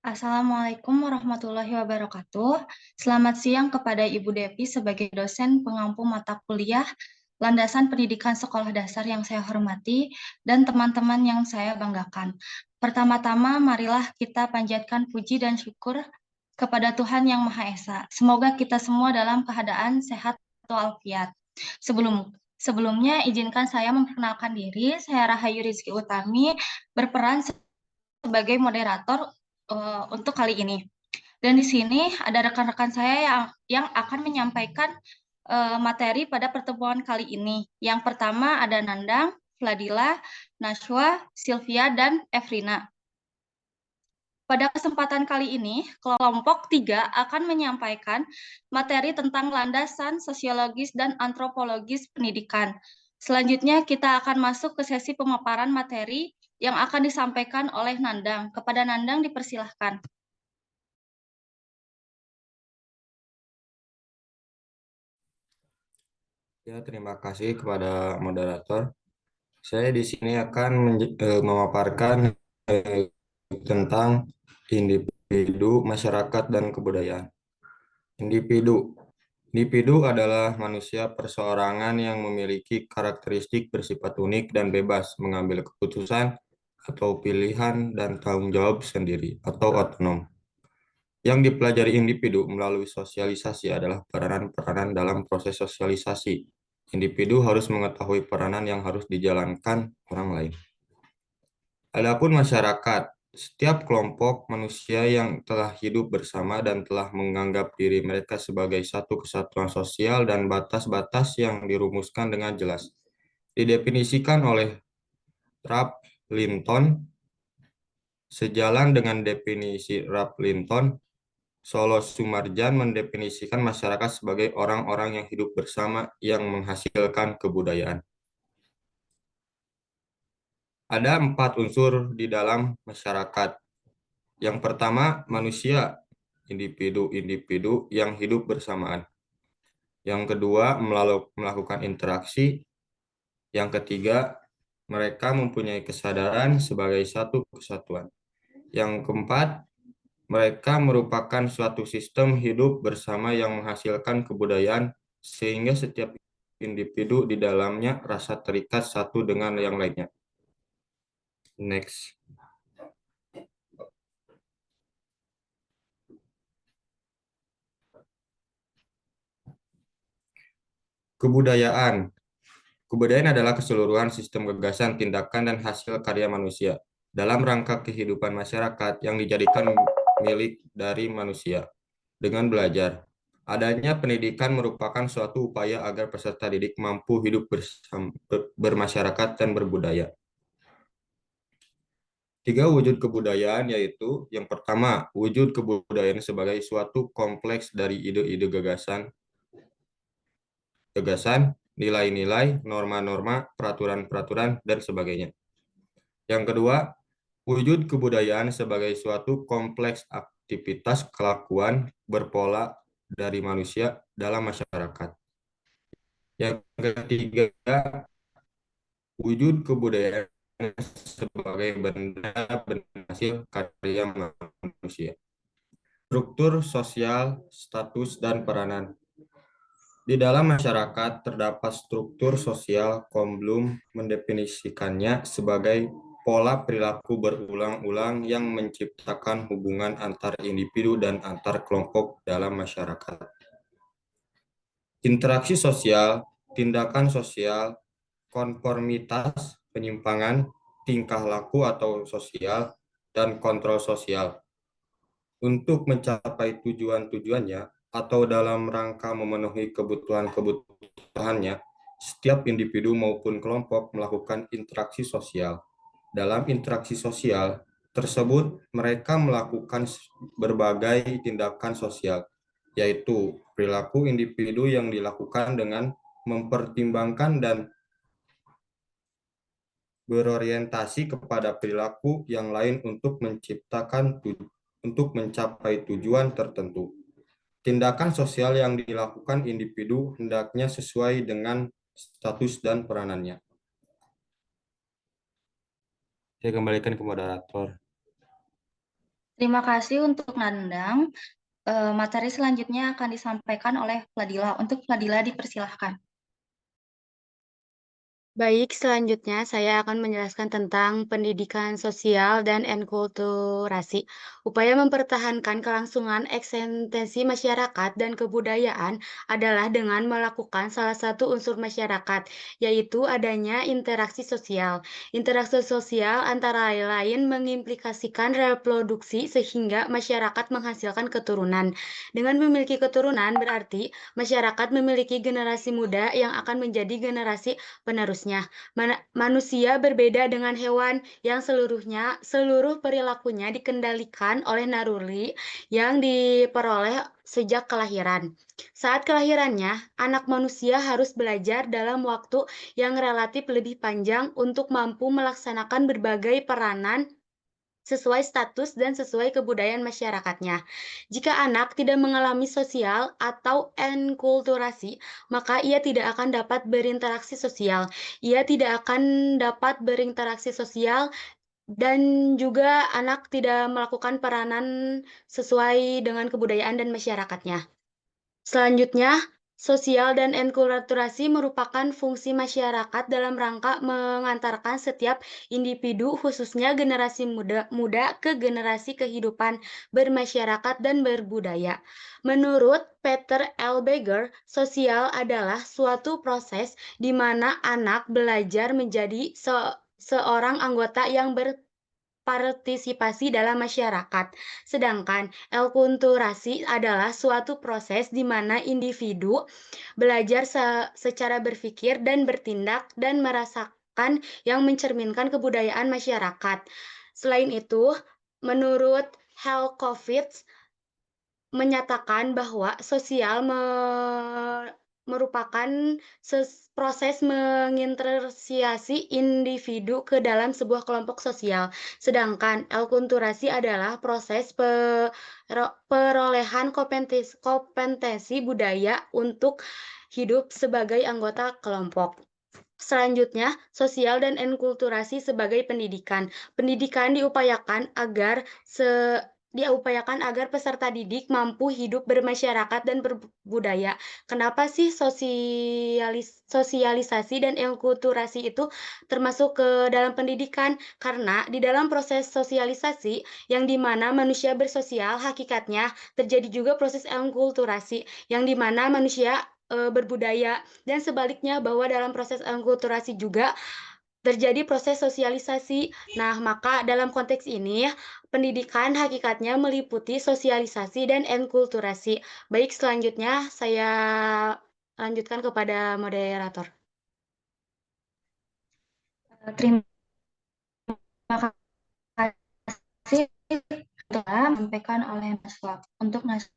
Assalamualaikum warahmatullahi wabarakatuh. Selamat siang kepada Ibu Devi sebagai dosen pengampu mata kuliah Landasan Pendidikan Sekolah Dasar yang saya hormati dan teman-teman yang saya banggakan. Pertama-tama, marilah kita panjatkan puji dan syukur kepada Tuhan Yang Maha Esa. Semoga kita semua dalam keadaan sehat walafiat. Sebelumnya, izinkan saya memperkenalkan diri. Saya Rahayu Rizky Utami, berperan sebagai moderator untuk kali ini. Dan di sini ada rekan-rekan saya yang akan menyampaikan materi pada pertemuan kali ini. Yang pertama ada Nandang, Fladila, Nashwa, Sylvia, dan Efrina. Pada kesempatan kali ini, kelompok 3 akan menyampaikan materi tentang landasan sosiologis dan antropologis pendidikan. Selanjutnya, kita akan masuk ke sesi pemaparan materi yang akan disampaikan oleh Nandang. Kepada Nandang dipersilahkan. Ya, terima kasih kepada moderator. Saya di sini akan memaparkan tentang individu, masyarakat, dan kebudayaan. Individu. Individu adalah manusia perseorangan yang memiliki karakteristik bersifat unik dan bebas mengambil keputusan atau pilihan dan tanggung jawab sendiri atau otonom. Yang dipelajari individu melalui sosialisasi adalah peranan-peranan dalam proses sosialisasi. Individu harus mengetahui peranan yang harus dijalankan orang lain. Adapun masyarakat, setiap kelompok manusia yang telah hidup bersama dan telah menganggap diri mereka sebagai satu kesatuan sosial dan batas-batas yang dirumuskan dengan jelas. Didefinisikan oleh Ralph Linton, sejalan dengan definisi Ralph Linton, Solo Sumarjan mendefinisikan masyarakat sebagai orang-orang yang hidup bersama yang menghasilkan kebudayaan. Ada 4 unsur di dalam masyarakat. Yang pertama, manusia, individu-individu yang hidup bersamaan. Yang kedua, melakukan interaksi. Yang ketiga, mereka mempunyai kesadaran sebagai satu kesatuan. Yang keempat, mereka merupakan suatu sistem hidup bersama yang menghasilkan kebudayaan sehingga setiap individu di dalamnya rasa terikat satu dengan yang lainnya. Next. Kebudayaan. Kebudayaan adalah keseluruhan sistem gagasan, tindakan, dan hasil karya manusia dalam rangka kehidupan masyarakat yang dijadikan milik dari manusia. Dengan belajar, adanya pendidikan merupakan suatu upaya agar peserta didik mampu hidup bermasyarakat dan berbudaya. 3 wujud kebudayaan yaitu yang pertama, wujud kebudayaan sebagai suatu kompleks dari ide-ide gagasan, nilai-nilai, norma-norma, peraturan-peraturan, dan sebagainya. Yang kedua, wujud kebudayaan sebagai suatu kompleks aktivitas kelakuan berpola dari manusia dalam masyarakat. Yang ketiga, wujud kebudayaan sebagai benda-benda hasil karya manusia. Struktur sosial, status, dan peranan. Di dalam masyarakat terdapat struktur sosial. Bloom mendefinisikannya sebagai pola perilaku berulang-ulang yang menciptakan hubungan antar individu dan antar kelompok dalam masyarakat. Interaksi sosial, tindakan sosial, konformitas, penyimpangan, tingkah laku atau sosial, dan kontrol sosial. Untuk mencapai tujuan-tujuannya, atau dalam rangka memenuhi kebutuhan-kebutuhannya, setiap individu maupun kelompok melakukan interaksi sosial. Dalam interaksi sosial tersebut, mereka melakukan berbagai tindakan sosial, yaitu perilaku individu yang dilakukan dengan mempertimbangkan dan berorientasi kepada perilaku yang lain untuk mencapai tujuan tertentu. Tindakan sosial yang dilakukan individu hendaknya sesuai dengan status dan peranannya. Saya kembalikan ke moderator. Terima kasih untuk Nandang. Materi selanjutnya akan disampaikan oleh Fladila. Untuk Fladila dipersilahkan. Baik, selanjutnya saya akan menjelaskan tentang pendidikan sosial dan enkulturasi. Upaya mempertahankan kelangsungan eksistensi masyarakat dan kebudayaan adalah dengan melakukan salah satu unsur masyarakat, yaitu adanya interaksi sosial. Interaksi sosial antara lain mengimplikasikan reproduksi sehingga masyarakat menghasilkan keturunan. Dengan memiliki keturunan berarti masyarakat memiliki generasi muda yang akan menjadi generasi penerusnya. Manusia berbeda dengan hewan yang seluruh perilakunya dikendalikan oleh naluri yang diperoleh sejak kelahiran. Saat kelahirannya, anak manusia harus belajar dalam waktu yang relatif lebih panjang untuk mampu melaksanakan berbagai peranan sesuai status dan sesuai kebudayaan masyarakatnya. Jika anak tidak mengalami sosial atau enkulturasi, maka ia tidak akan dapat berinteraksi sosial. Ia tidak akan dapat berinteraksi sosial dan juga anak tidak melakukan peranan sesuai dengan kebudayaan dan masyarakatnya. Selanjutnya, sosial dan enkulturasi merupakan fungsi masyarakat dalam rangka mengantarkan setiap individu, khususnya generasi muda ke generasi kehidupan bermasyarakat dan berbudaya. Menurut Peter L. Beger, sosial adalah suatu proses di mana anak belajar menjadi seorang anggota yang partisipasi dalam masyarakat. Sedangkan enkulturasi adalah suatu proses di mana individu belajar secara berpikir dan bertindak dan merasakan yang mencerminkan kebudayaan masyarakat. Selain itu, menurut Helkovits, menyatakan bahwa sosial merupakan proses mengintersiasi individu ke dalam sebuah kelompok sosial, sedangkan enkulturasi adalah proses perolehan kompetensi budaya untuk hidup sebagai anggota kelompok. Selanjutnya, sosial dan enkulturasi sebagai pendidikan. Pendidikan diupayakan agar peserta didik mampu hidup bermasyarakat dan berbudaya. Kenapa sih sosialisasi dan enkulturasi itu termasuk ke dalam pendidikan? Karena di dalam proses sosialisasi yang dimana manusia bersosial, hakikatnya terjadi juga proses enkulturasi yang dimana manusia berbudaya, dan sebaliknya bahwa dalam proses enkulturasi juga terjadi proses sosialisasi. Nah, maka dalam konteks ini, pendidikan hakikatnya meliputi sosialisasi dan enkulturasi. Baik, selanjutnya saya lanjutkan kepada moderator. Terima kasih telah disampaikan oleh Mas Wak. Untuk Mas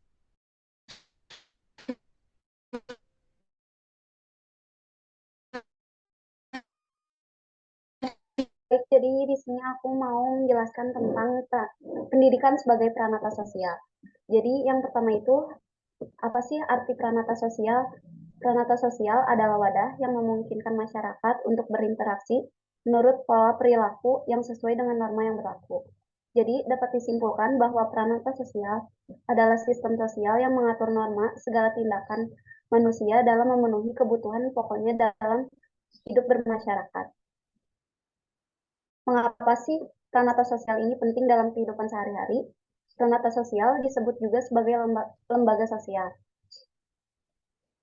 Baik, jadi di sini aku mau menjelaskan tentang pendidikan sebagai pranata sosial. Jadi yang pertama itu, apa sih arti pranata sosial? Pranata sosial adalah wadah yang memungkinkan masyarakat untuk berinteraksi menurut pola perilaku yang sesuai dengan norma yang berlaku. Jadi dapat disimpulkan bahwa pranata sosial adalah sistem sosial yang mengatur norma segala tindakan manusia dalam memenuhi kebutuhan pokoknya dalam hidup bermasyarakat. Mengapa sih pranata sosial ini penting dalam kehidupan sehari-hari? Pranata sosial disebut juga sebagai lembaga sosial,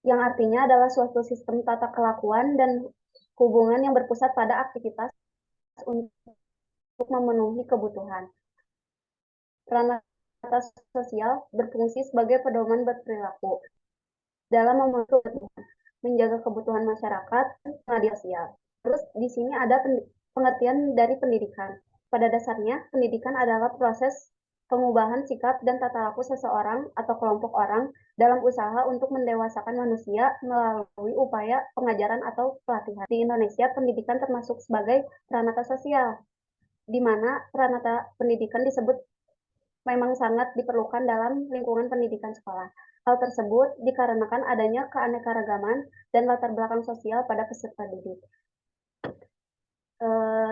yang artinya adalah suatu sistem tata kelakuan dan hubungan yang berpusat pada aktivitas untuk memenuhi kebutuhan. Pranata sosial berfungsi sebagai pedoman berperilaku dalam memenuhi kebutuhan, menjaga kebutuhan masyarakat, media sosial. Terus di sini ada pengertian dari pendidikan. Pada dasarnya, pendidikan adalah proses pengubahan sikap dan tata laku seseorang atau kelompok orang dalam usaha untuk mendewasakan manusia melalui upaya pengajaran atau pelatihan. Di Indonesia, pendidikan termasuk sebagai pranata sosial, di mana pranata pendidikan disebut memang sangat diperlukan dalam lingkungan pendidikan sekolah. Hal tersebut dikarenakan adanya keanekaragaman dan latar belakang sosial pada peserta didik.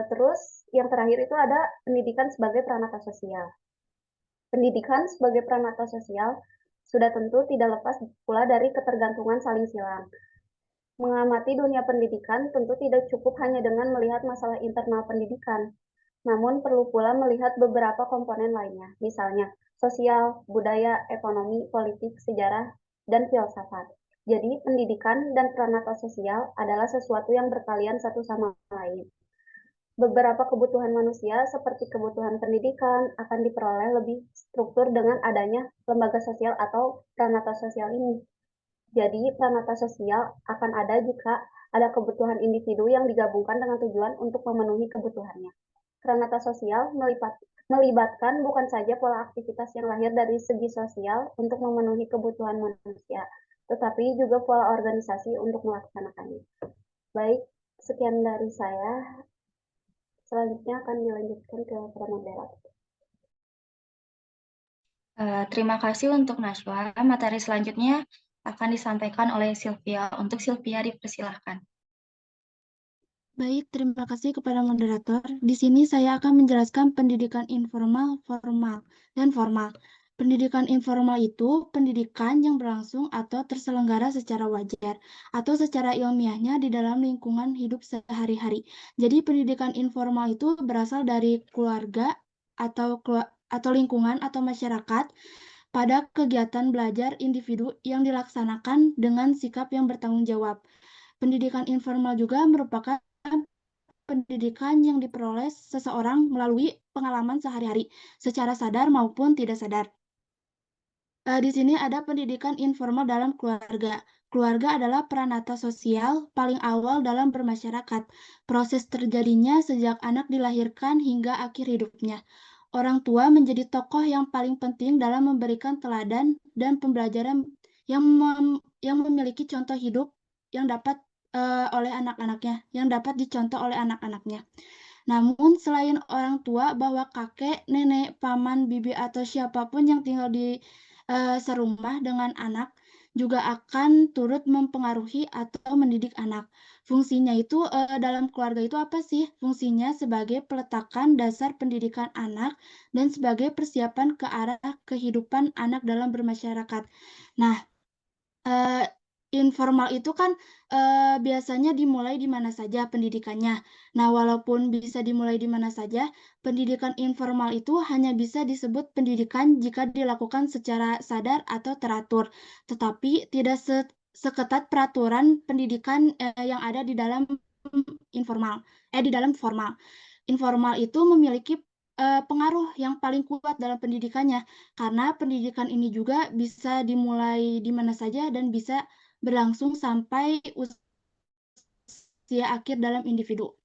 Terus yang terakhir itu ada pendidikan sebagai pranata sosial. Pendidikan sebagai pranata sosial sudah tentu tidak lepas pula dari ketergantungan saling silang. Mengamati dunia pendidikan tentu tidak cukup hanya dengan melihat masalah internal pendidikan, namun perlu pula melihat beberapa komponen lainnya, misalnya sosial, budaya, ekonomi, politik, sejarah, dan filsafat. Jadi, pendidikan dan pranata sosial adalah sesuatu yang berkalian satu sama lain. Beberapa kebutuhan manusia, seperti kebutuhan pendidikan, akan diperoleh lebih struktur dengan adanya lembaga sosial atau pranata sosial ini. Jadi, pranata sosial akan ada jika ada kebutuhan individu yang digabungkan dengan tujuan untuk memenuhi kebutuhannya. Pranata sosial melibatkan bukan saja pola aktivitas yang lahir dari segi sosial untuk memenuhi kebutuhan manusia, tetapi juga pola organisasi untuk melaksanakannya. Baik, sekian dari saya. Selanjutnya akan dilanjutkan ke para moderator. Terima kasih untuk Najwa. Materi selanjutnya akan disampaikan oleh Sylvia. Untuk Sylvia dipersilahkan. Baik, terima kasih kepada moderator. Di sini saya akan menjelaskan pendidikan informal, formal, dan formal. Pendidikan informal itu pendidikan yang berlangsung atau terselenggara secara wajar atau secara ilmiahnya di dalam lingkungan hidup sehari-hari. Jadi pendidikan informal itu berasal dari keluarga atau lingkungan atau masyarakat pada kegiatan belajar individu yang dilaksanakan dengan sikap yang bertanggung jawab. Pendidikan informal juga merupakan pendidikan yang diperoleh seseorang melalui pengalaman sehari-hari, secara sadar maupun tidak sadar. Di sini ada pendidikan informal dalam keluarga. Keluarga adalah pranata sosial paling awal dalam bermasyarakat. Proses terjadinya sejak anak dilahirkan hingga akhir hidupnya. Orang tua menjadi tokoh yang paling penting dalam memberikan teladan dan pembelajaran yang memiliki contoh hidup yang dapat oleh anak-anaknya, yang dapat dicontoh oleh anak-anaknya. Namun selain orang tua, bahwa kakek, nenek, paman, bibi atau siapapun yang tinggal di serumah dengan anak juga akan turut mempengaruhi atau mendidik anak. Fungsinya itu dalam keluarga itu apa sih? Fungsinya sebagai peletakan dasar pendidikan anak dan sebagai persiapan ke arah kehidupan anak dalam bermasyarakat. Nah, informal itu kan biasanya dimulai di mana saja pendidikannya. Nah, walaupun bisa dimulai di mana saja, pendidikan informal itu hanya bisa disebut pendidikan jika dilakukan secara sadar atau teratur, tetapi tidak seketat peraturan pendidikan yang ada di dalam di dalam formal. Informal itu memiliki pengaruh yang paling kuat dalam pendidikannya, karena pendidikan ini juga bisa dimulai di mana saja dan bisa berlangsung sampai usia akhir dalam individu.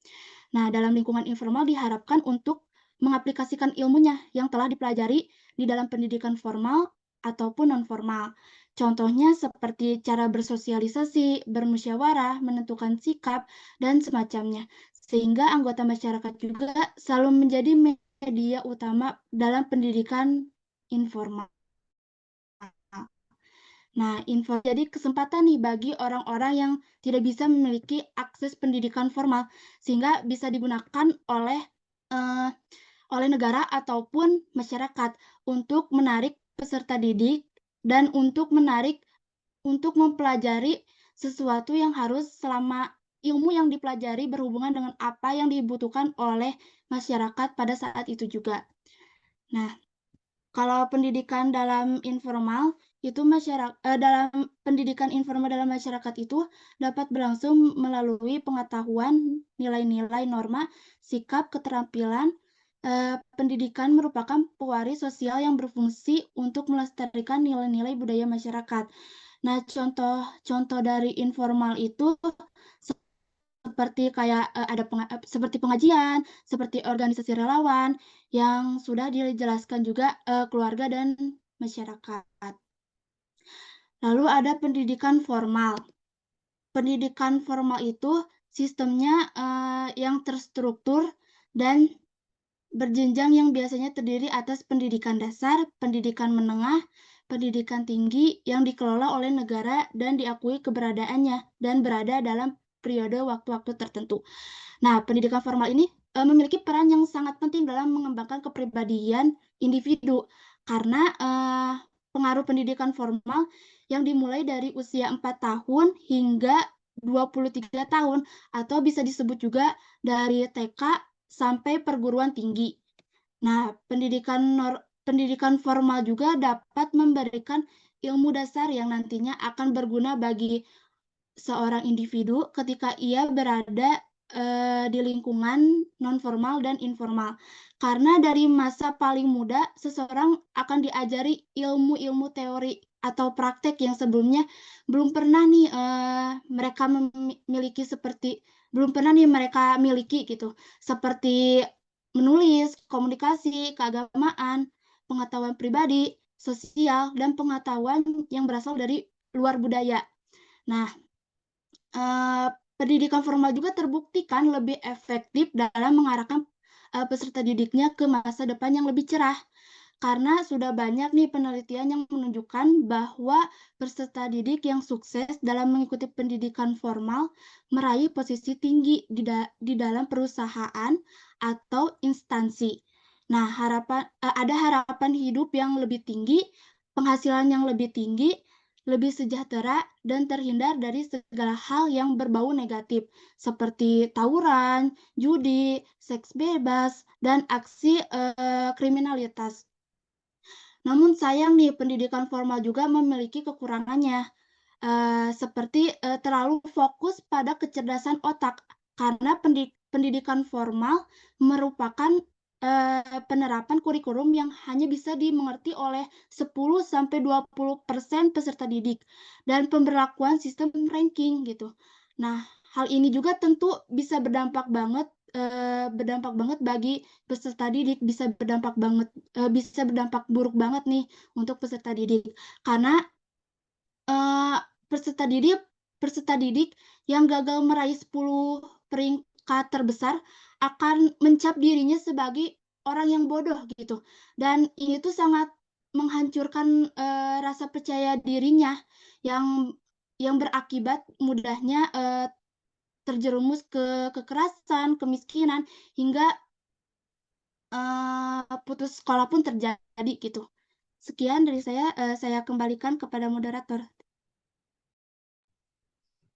Nah, dalam lingkungan informal diharapkan untuk mengaplikasikan ilmunya yang telah dipelajari di dalam pendidikan formal ataupun non-formal. Contohnya seperti cara bersosialisasi, bermusyawarah, menentukan sikap, dan semacamnya. Sehingga anggota masyarakat juga selalu menjadi media utama dalam pendidikan informal. Nah, jadi kesempatan nih bagi orang-orang yang tidak bisa memiliki akses pendidikan formal, sehingga bisa digunakan oleh negara ataupun masyarakat untuk menarik peserta didik dan untuk mempelajari sesuatu yang harus selama ilmu yang dipelajari berhubungan dengan apa yang dibutuhkan oleh masyarakat pada saat itu juga. Nah, kalau pendidikan dalam informal itu dalam pendidikan informal dalam masyarakat itu dapat berlangsung melalui pengetahuan, nilai-nilai norma, sikap, keterampilan. Pendidikan merupakan pewaris sosial yang berfungsi untuk melestarikan nilai-nilai budaya masyarakat. Nah, contoh dari informal itu seperti kayak seperti pengajian, seperti organisasi relawan yang sudah dijelaskan juga keluarga dan masyarakat. Lalu ada pendidikan formal. Pendidikan formal itu sistemnya yang terstruktur dan berjenjang yang biasanya terdiri atas pendidikan dasar, pendidikan menengah, pendidikan tinggi yang dikelola oleh negara dan diakui keberadaannya dan berada dalam periode waktu-waktu tertentu. Nah, pendidikan formal ini memiliki peran yang sangat penting dalam mengembangkan kepribadian individu karena pengaruh pendidikan formal yang dimulai dari usia 4 tahun hingga 23 tahun, atau bisa disebut juga dari TK sampai perguruan tinggi. Nah, pendidikan formal juga dapat memberikan ilmu dasar yang nantinya akan berguna bagi seorang individu ketika ia berada di lingkungan non-formal dan informal. Karena dari masa paling muda, seseorang akan diajari ilmu-ilmu teori atau praktek yang sebelumnya belum pernah nih mereka miliki gitu, seperti menulis, komunikasi, keagamaan, pengetahuan pribadi, sosial, dan pengetahuan yang berasal dari luar budaya. Nah, pendidikan formal juga terbuktikan lebih efektif dalam mengarahkan peserta didiknya ke masa depan yang lebih cerah. Karena sudah banyak nih penelitian yang menunjukkan bahwa peserta didik yang sukses dalam mengikuti pendidikan formal meraih posisi tinggi di dalam perusahaan atau instansi. Nah, ada harapan hidup yang lebih tinggi, penghasilan yang lebih tinggi, lebih sejahtera, dan terhindar dari segala hal yang berbau negatif, seperti tawuran, judi, seks bebas, dan aksi kriminalitas. Namun sayang nih, pendidikan formal juga memiliki kekurangannya, seperti terlalu fokus pada kecerdasan otak, karena pendidikan formal merupakan penerapan kurikulum yang hanya bisa dimengerti oleh 10-20% peserta didik, dan pemberlakuan sistem ranking gitu. Nah, hal ini juga tentu bisa berdampak banget bagi peserta didik, bisa berdampak buruk banget nih untuk peserta didik. Karena peserta didik yang gagal meraih 10 peringkat terbesar akan mencap dirinya sebagai orang yang bodoh gitu. Dan ini tuh sangat menghancurkan rasa percaya dirinya yang berakibat mudahnya terjerumus ke kekerasan, kemiskinan, hingga putus sekolah pun terjadi gitu. Sekian dari saya kembalikan kepada moderator.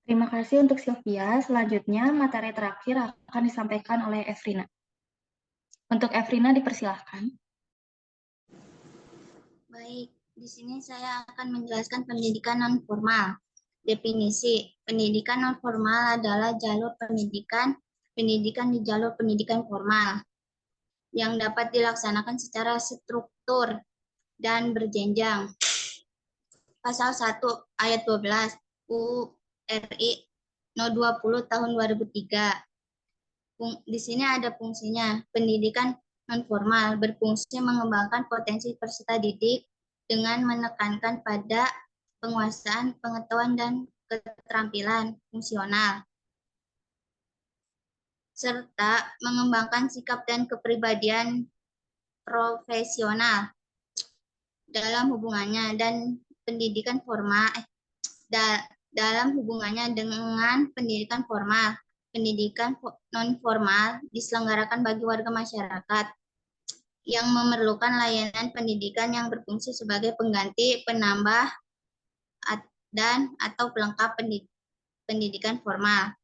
Terima kasih untuk Sylvia. Selanjutnya, materi terakhir akan disampaikan oleh Efrina. Untuk Efrina, dipersilahkan. Baik, di sini saya akan menjelaskan pendidikan non-formal. Definisi, pendidikan non-formal adalah jalur pendidikan di jalur pendidikan formal yang dapat dilaksanakan secara struktur dan berjenjang. Pasal 1 ayat 12 UU RI No 20 tahun 2003. Di sini ada fungsinya. Pendidikan non-formal berfungsi mengembangkan potensi peserta didik dengan menekankan pada penguasaan pengetahuan dan keterampilan fungsional, serta mengembangkan sikap dan kepribadian profesional dalam hubungannya dan pendidikan formal dalam hubungannya dengan pendidikan formal. Pendidikan non-formal diselenggarakan bagi warga masyarakat yang memerlukan layanan pendidikan yang berfungsi sebagai pengganti, penambah, dan atau pelengkap pendidikan formal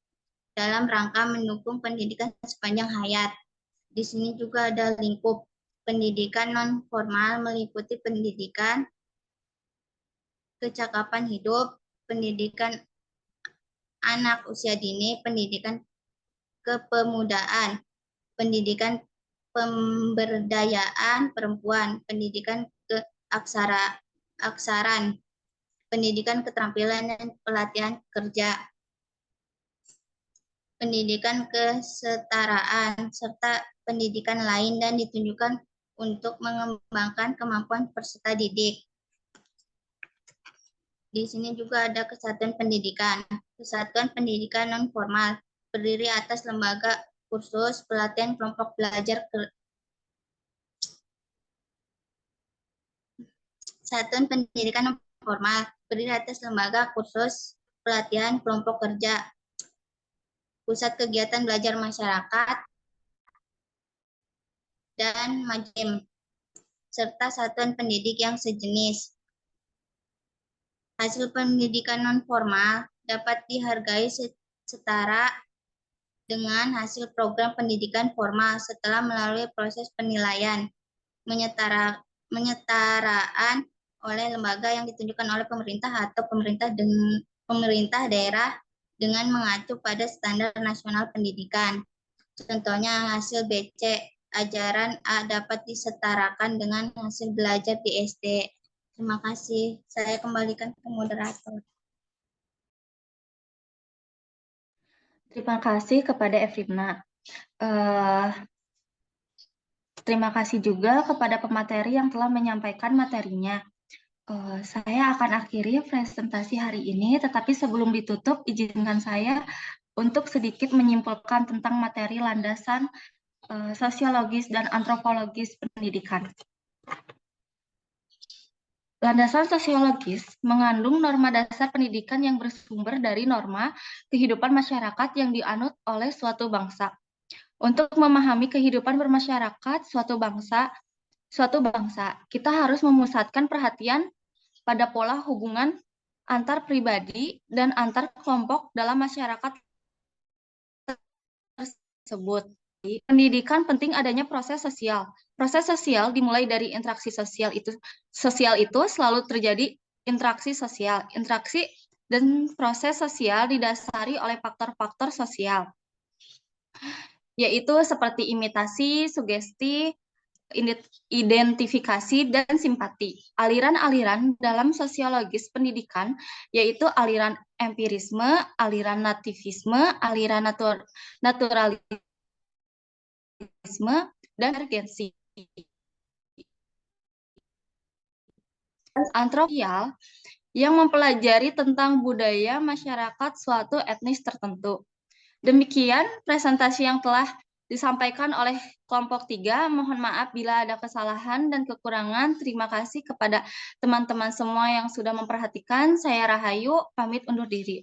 dalam rangka mendukung pendidikan sepanjang hayat. Di sini juga ada lingkup. Pendidikan non-formal meliputi pendidikan kecakapan hidup, pendidikan anak usia dini, pendidikan kepemudaan, pendidikan pemberdayaan perempuan, pendidikan keaksaran, pendidikan keterampilan dan pelatihan kerja, pendidikan kesetaraan, serta pendidikan lain dan ditunjukkan untuk mengembangkan kemampuan peserta didik. Di sini juga ada kesatuan pendidikan. Kesatuan pendidikan non-formal berdiri atas lembaga kursus pelatihan kelompok belajar Kesatuan pendidikan non-formal berdiri atas lembaga kursus pelatihan kelompok kerja, pusat kegiatan belajar masyarakat, dan Majem. serta satuan pendidik yang sejenis. Hasil pendidikan non-formal dapat dihargai setara dengan hasil program pendidikan formal setelah melalui proses penilaian, menyetaraan oleh lembaga yang ditunjukkan oleh pemerintah atau pemerintah daerah dengan mengacu pada standar nasional pendidikan. Contohnya hasil BC ajaran A dapat disetarakan dengan hasil belajar di SD. Terima kasih. Saya kembalikan ke moderator. Terima kasih kepada Evrina. Terima kasih juga kepada pemateri yang telah menyampaikan materinya. Saya akan akhiri presentasi hari ini, tetapi sebelum ditutup, izinkan saya untuk sedikit menyimpulkan tentang materi landasan sosiologis dan antropologis pendidikan. Landasan sosiologis mengandung norma dasar pendidikan yang bersumber dari norma kehidupan masyarakat yang dianut oleh suatu bangsa. Untuk memahami kehidupan bermasyarakat suatu bangsa, kita harus memusatkan perhatian pada pola hubungan antar pribadi dan antar kelompok dalam masyarakat tersebut. Pendidikan penting adanya proses sosial. Proses sosial dimulai dari interaksi sosial itu selalu terjadi interaksi sosial. Interaksi dan proses sosial didasari oleh faktor-faktor sosial, yaitu seperti imitasi, sugesti, identifikasi, dan simpati. Aliran-aliran dalam sosiologis pendidikan yaitu aliran empirisme, aliran nativisme, aliran naturalisme, dan urgensi. Antropial yang mempelajari tentang budaya masyarakat suatu etnis tertentu. Demikian presentasi yang telah disampaikan oleh kelompok 3. Mohon maaf bila ada kesalahan dan kekurangan. Terima kasih kepada teman-teman semua yang sudah memperhatikan. Saya Rahayu, pamit undur diri.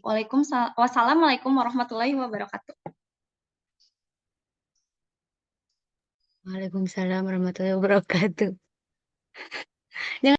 Wassalamualaikum warahmatullahi wabarakatuh. Waalaikumsalam warahmatullahi wabarakatuh.